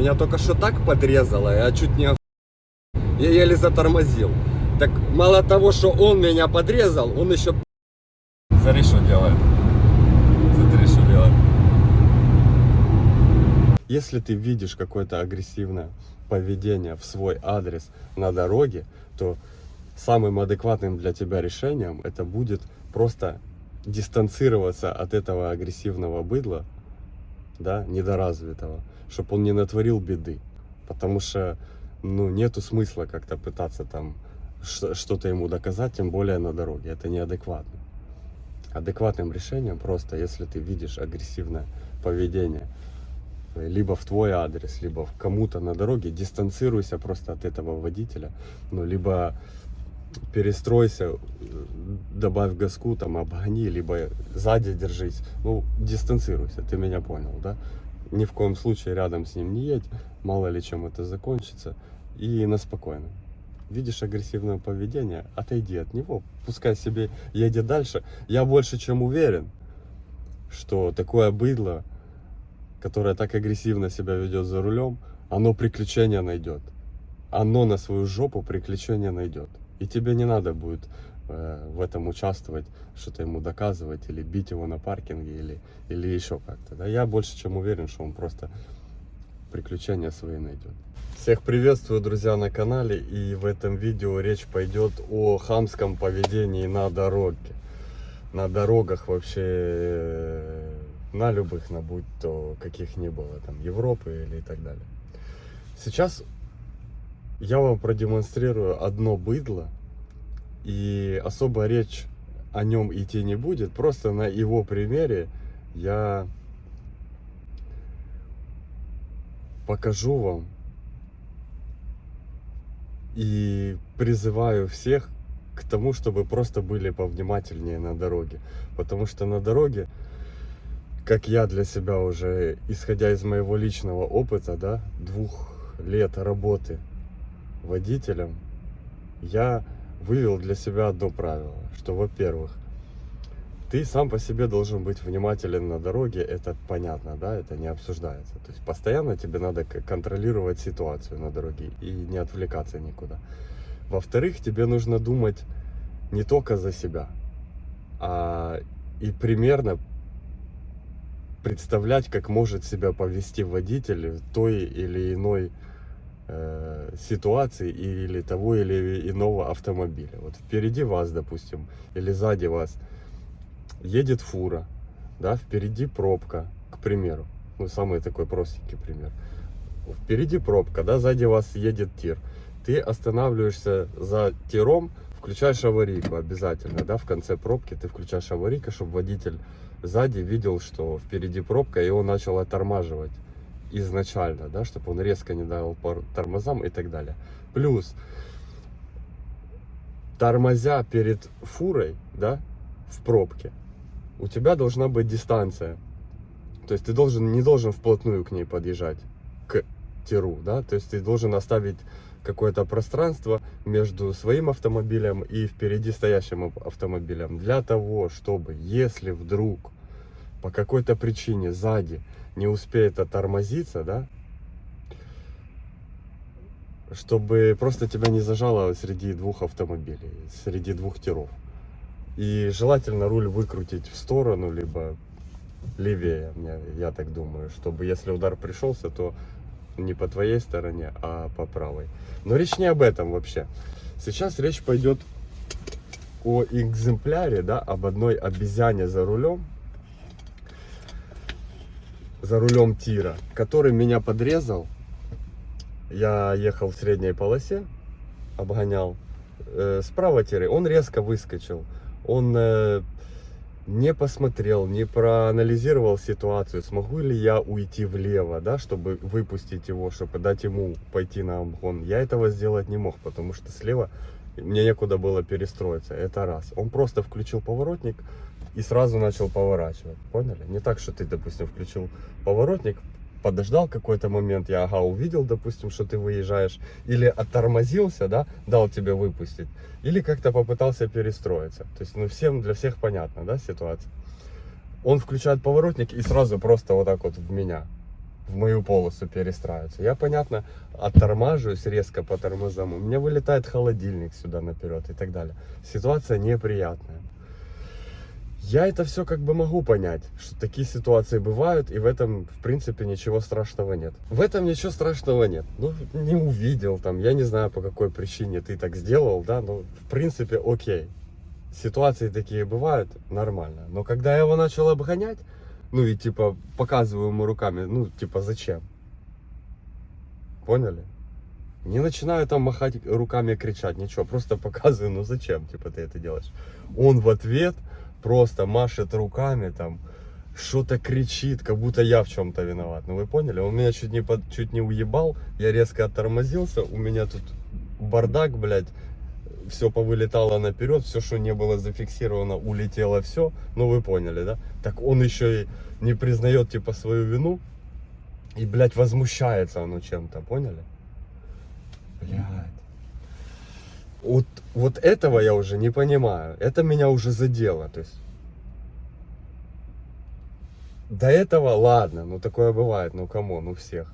Меня только что так подрезало, я чуть не я еле затормозил. Так мало того, что он меня подрезал, он еще... Смотри, что делает. Смотри, что делает. Если ты видишь какое-то агрессивное поведение в свой адрес на дороге, то самым адекватным для тебя решением это будет просто дистанцироваться от этого агрессивного быдла, да, недоразвитого, чтобы он не натворил беды. Потому что, нету смысла как-то пытаться там что-то ему доказать, тем более на дороге. Это неадекватно. Адекватным решением просто, если ты видишь агрессивное поведение, либо в твой адрес, либо в кому-то на дороге, дистанцируйся просто от этого водителя, либо перестройся, добавь газку, там, обгони, либо сзади держись, дистанцируйся, ты меня понял, да? Ни в коем случае рядом с ним не едь, мало ли чем это закончится, и на спокойно. Видишь агрессивное поведение, отойди от него, пускай себе едет дальше. Я больше чем уверен, что такое быдло, которое так агрессивно себя ведет за рулем, оно приключения найдет. Оно на свою жопу приключения найдет. И тебе не надо будет в этом участвовать, что-то ему доказывать, или бить его на паркинге, или еще как-то. Да? Я больше чем уверен, что он просто приключения свои найдет. Всех приветствую, друзья, на канале. И в этом видео речь пойдет о хамском поведении на дороге. На дорогах вообще, на любых, будь то каких ни было, там, Европы или и так далее. Сейчас я вам продемонстрирую одно быдло, и особо речь о нем идти не будет, просто на его примере я покажу вам и призываю всех к тому, чтобы просто были повнимательнее на дороге, потому что на дороге, как я для себя уже, исходя из моего личного опыта, 2 лет работы водителем, я вывел для себя одно правило, что, во-первых, ты сам по себе должен быть внимателен на дороге, это понятно, да, это не обсуждается. То есть постоянно тебе надо контролировать ситуацию на дороге и не отвлекаться никуда. Во-вторых, тебе нужно думать не только за себя, а и примерно представлять, как может себя повести водитель в той или иной ситуации или того или иного автомобиля. Вот впереди вас, допустим, или сзади вас едет фура, да, впереди пробка, к примеру. Самый такой простенький пример. Впереди пробка, да, сзади вас едет тир. Ты останавливаешься за тиром, включаешь аварийку обязательно, да, в конце пробки ты включаешь аварийку, чтобы водитель сзади видел, что впереди пробка, и он начал оттормаживать изначально, да, чтобы он резко не дал по тормозам и так далее. Плюс, тормозя перед фурой, да, в пробке, у тебя должна быть дистанция. То есть ты не должен вплотную к ней подъезжать, к тиру, да, то есть ты должен оставить какое-то пространство между своим автомобилем и впереди стоящим автомобилем, для того, чтобы, если вдруг по какой-то причине сзади не успеет оттормозиться, да, чтобы просто тебя не зажало среди 2 автомобилей, среди 2 тиров. И желательно руль выкрутить в сторону, либо левее, я так думаю, чтобы если удар пришелся, то не по твоей стороне, а по правой. Но речь не об этом вообще. Сейчас речь пойдет о экземпляре, да, об одной обезьяне за рулем тира, который меня подрезал. Я ехал в средней полосе, обгонял, справа тиры, он резко выскочил, он не посмотрел, не проанализировал ситуацию, смогу ли я уйти влево, да, чтобы выпустить его, чтобы дать ему пойти на обгон. Я этого сделать не мог, потому что слева мне некуда было перестроиться, это раз. Он просто включил поворотник и сразу начал поворачивать, поняли? Не так, что ты, допустим, включил поворотник, подождал какой-то момент, я увидел, допустим, что ты выезжаешь, или оттормозился, да, дал тебе выпустить, или как-то попытался перестроиться. То есть, для всех понятно, да, ситуация. Он включает поворотник и сразу просто вот так вот в меня в мою полосу перестраиваться. Я, понятно, оттормаживаюсь резко по тормозам, у меня вылетает холодильник сюда наперед и так далее. Ситуация неприятная. Я это все как бы могу понять, что такие ситуации бывают, и в этом, в принципе, ничего страшного нет. В этом ничего страшного нет. Ну, не увидел там, я не знаю, по какой причине ты так сделал, да, но в принципе, окей. Ситуации такие бывают, нормально. Но когда я его начал обгонять, ну и типа показываю ему руками, ну типа зачем? Поняли? Не начинаю там махать руками, кричать, ничего, просто показываю, ну зачем, типа ты это делаешь. Он в ответ просто машет руками там, что-то кричит, как будто я в чем-то виноват. Ну вы поняли? Он меня чуть не уебал, я резко оттормозился, у меня тут бардак, блядь, все повылетало наперед, все, что не было зафиксировано, улетело все. Ну вы поняли, да? Так он еще и не признает типа свою вину и, блядь, возмущается оно чем-то, поняли? Блядь. Вот этого я уже не понимаю. Это меня уже задело. То есть до этого ладно, ну такое бывает, ну камон, у всех.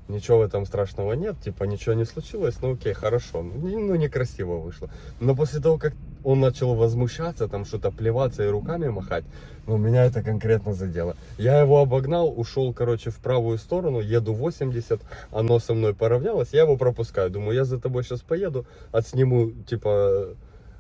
Ничего в этом страшного нет, типа ничего не случилось, ну окей, хорошо, ну некрасиво вышло. Но после того, как он начал возмущаться, там что-то плеваться и руками махать, ну меня это конкретно задело. Я его обогнал, ушел, короче, в правую сторону, еду 80, оно со мной поравнялось, я его пропускаю. Думаю, я за тобой сейчас поеду, отсниму, типа,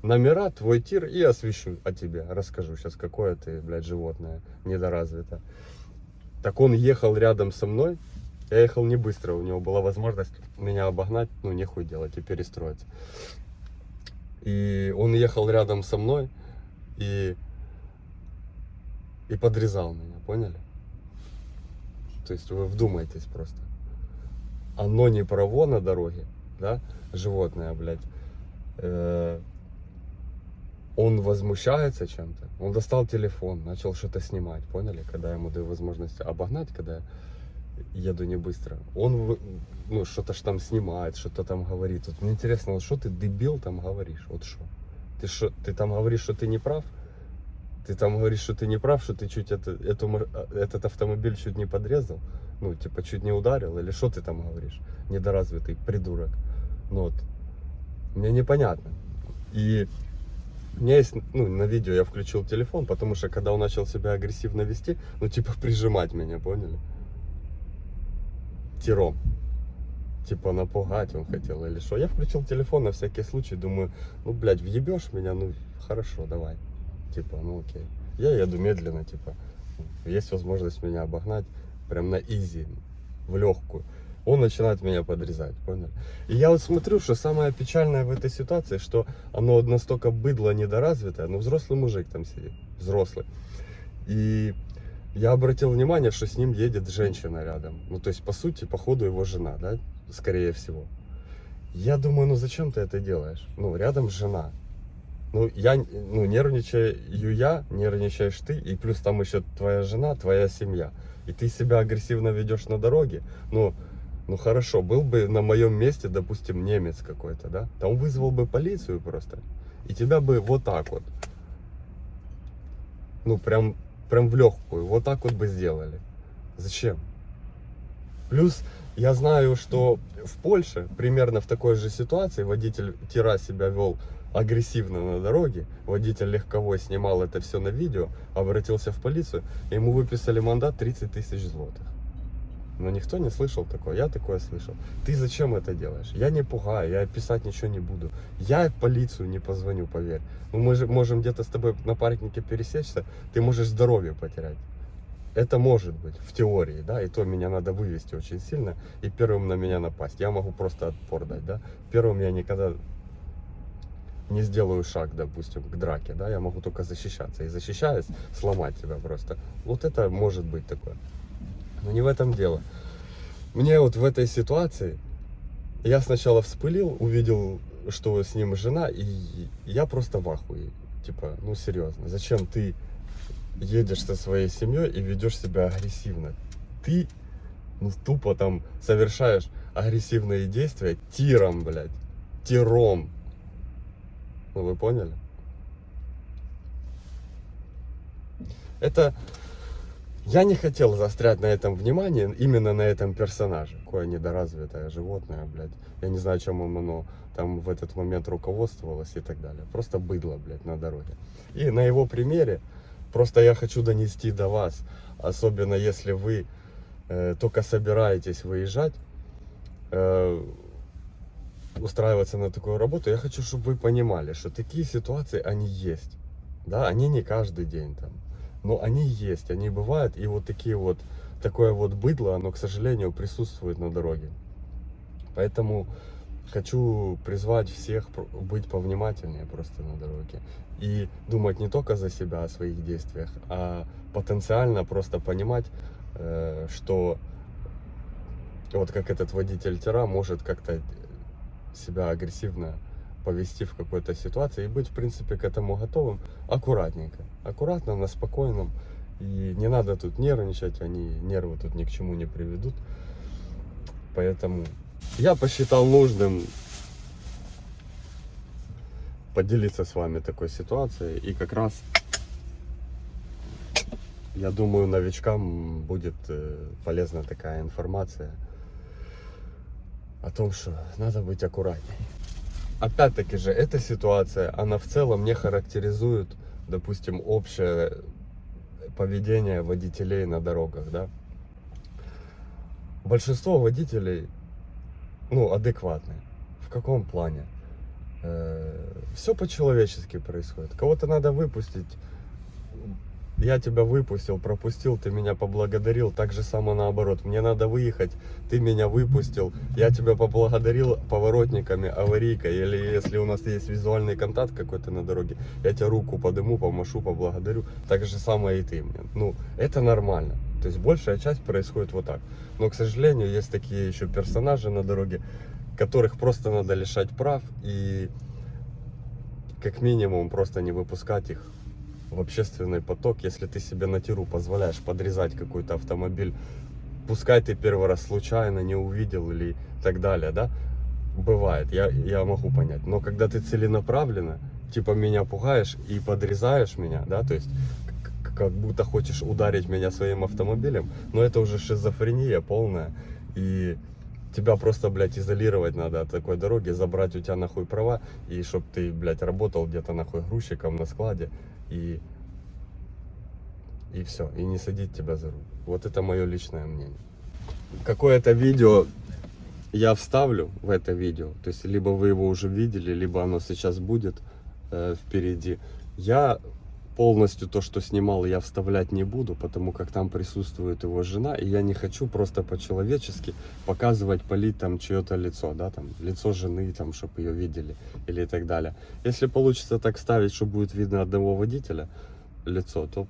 номера, твой тир и освещу о тебе. Расскажу сейчас, какое ты, блядь, животное недоразвитое. Так он ехал рядом со мной. Я ехал не быстро, у него была возможность меня обогнать, ну нехуй делать и перестроиться. И он ехал рядом со мной и подрезал меня, поняли? То есть вы вдумайтесь просто. Оно не право на дороге, да, животное, блядь. Он возмущается чем-то. Он достал телефон, начал что-то снимать, поняли? Когда я ему даю возможность обогнать, когда я еду не быстро. Он, ну, что-то ж там снимает, что-то там говорит. Вот мне интересно, вот что ты, дебил, там говоришь? Вот что? Ты там говоришь, что ты не прав? Ты там говоришь, что ты не прав, что ты чуть этот автомобиль чуть не подрезал? Ну, типа, чуть не ударил? Или что ты там говоришь? Недоразвитый придурок. Ну, вот. Мне непонятно. И у меня есть, ну, на видео я включил телефон, потому что когда он начал себя агрессивно вести, ну, типа, прижимать меня, поняли? Тиром. Типа напугать он хотел или что. Я включил телефон на всякий случай, думаю, ну, блядь, въебешь меня, ну, хорошо, давай. Типа, ну, окей. Я еду медленно, типа, есть возможность меня обогнать прям на изи, в легкую. Он начинает меня подрезать, понял? И я вот смотрю, что самое печальное в этой ситуации, что оно настолько быдло недоразвитое, ну, взрослый мужик там сидит, взрослый. И я обратил внимание, что с ним едет женщина рядом. Ну, то есть, по сути, походу его жена, да, скорее всего. Я думаю, ну зачем ты это делаешь? Ну, рядом жена. Ну, нервничаю я, нервничаешь ты, и плюс там еще твоя жена, твоя семья. И ты себя агрессивно ведешь на дороге. Ну хорошо, был бы на моем месте, допустим, немец какой-то, да? Там вызвал бы полицию просто. И тебя бы вот так вот. Ну, прям в легкую. Вот так вот бы сделали. Зачем? Плюс я знаю, что в Польше примерно в такой же ситуации водитель тира себя вел агрессивно на дороге, водитель легковой снимал это все на видео, обратился в полицию, ему выписали мандат 30 тысяч злотых. Но никто не слышал такое, я такое слышал. Ты зачем это делаешь? Я не пугаю, я писать ничего не буду. Я в полицию не позвоню, поверь. Ну, мы же можем где-то с тобой на паркинге пересечься, ты можешь здоровье потерять. Это может быть, в теории, да, и то меня надо вывести очень сильно, и первым на меня напасть. Я могу просто отпор дать, да. Первым я никогда не сделаю шаг, допустим, к драке, да, я могу только защищаться. И защищаясь, сломать тебя просто. Вот это может быть такое. Но не в этом дело. Мне вот в этой ситуации, я сначала вспылил, увидел, что с ним жена, и я просто в ахуе. Типа, ну серьезно, зачем ты едешь со своей семьей и ведешь себя агрессивно? Ты, ну, тупо там совершаешь агрессивные действия тиром, блядь, тиром. Ну, вы поняли? Это Я не хотел заострять на этом внимание, именно на этом персонаже. Какое недоразвитое животное, блядь. Я не знаю, чем оно там в этот момент руководствовалось и так далее. Просто быдло, блядь, на дороге. И на его примере просто я хочу донести до вас, особенно если вы только собираетесь выезжать, устраиваться на такую работу, я хочу, чтобы вы понимали, что такие ситуации, они есть. Да, они не каждый день там. Но они есть, они бывают. И вот такие вот, такое вот быдло, оно, к сожалению, присутствует на дороге. Поэтому хочу призвать всех быть повнимательнее просто на дороге. И думать не только за себя, о своих действиях, а потенциально просто понимать, что вот как этот водитель тира может как-то себя агрессивно повести в какой-то ситуации и быть, в принципе, к этому готовым аккуратненько. Аккуратно, на спокойном. И не надо тут нервничать, нервы тут ни к чему не приведут. Поэтому я посчитал нужным поделиться с вами такой ситуацией. И как раз, я думаю, новичкам будет полезна такая информация о том, что надо быть аккуратней. Опять-таки же, эта ситуация, она в целом не характеризует, допустим, общее поведение водителей на дорогах, да. Большинство водителей, ну, адекватные. В каком плане? Все по-человечески происходит. Кого-то надо выпустить. Я тебя выпустил, пропустил, ты меня поблагодарил. Так же само наоборот. Мне надо выехать, ты меня выпустил. Я тебя поблагодарил поворотниками, аварийкой. Или если у нас есть визуальный контакт какой-то на дороге, я тебе руку подыму, помашу, поблагодарю. Так же самое и ты мне. Ну, это нормально. То есть большая часть происходит вот так. Но, к сожалению, есть такие еще персонажи на дороге, которых просто надо лишать прав и как минимум просто не выпускать их в общественный поток. Если ты себе на тиру позволяешь подрезать какой-то автомобиль, пускай ты первый раз случайно не увидел или так далее, да, бывает, я могу понять. Но когда ты целенаправленно, типа, меня пугаешь и подрезаешь меня, да, то есть как будто хочешь ударить меня своим автомобилем, но это уже шизофрения полная. И тебя просто, блядь, изолировать надо от такой дороги, забрать у тебя нахуй права, и чтоб ты, блядь, работал где-то нахуй грузчиком на складе, и все, и не садить тебя за руль. Вот это мое личное мнение. Какое-то видео я вставлю в это видео, то есть либо вы его уже видели, либо оно сейчас будет впереди. Я полностью то, что снимал, я вставлять не буду, потому как там присутствует его жена, и я не хочу просто по-человечески показывать, палить там чье-то лицо, да, там, лицо жены, там, чтобы ее видели, или так далее. Если получится так ставить, что будет видно одного водителя лицо, то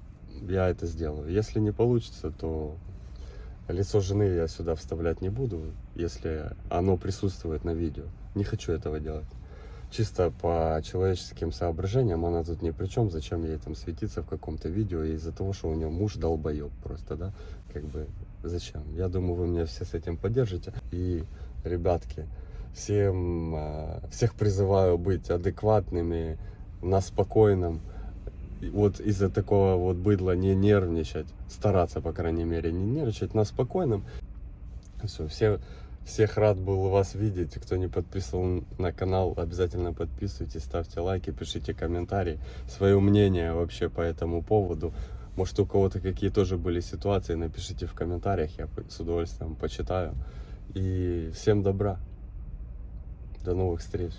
я это сделаю. Если не получится, то лицо жены я сюда вставлять не буду, если оно присутствует на видео. Не хочу этого делать. Чисто по человеческим соображениям она тут ни при чем, зачем ей там светиться в каком-то видео из-за того, что у нее муж долбоеб просто, да, как бы зачем? Я думаю, вы меня все с этим поддержите. И, ребятки, всех призываю быть адекватными, на спокойном. Вот из-за такого вот быдла не нервничать, стараться, по крайней мере, не нервничать, на спокойном. Все, всех рад был вас видеть. Кто не подписан на канал, обязательно подписывайтесь, ставьте лайки, пишите комментарии, свое мнение вообще по этому поводу. Может, у кого-то какие тоже были ситуации, напишите в комментариях, я с удовольствием почитаю. И всем добра, до новых встреч.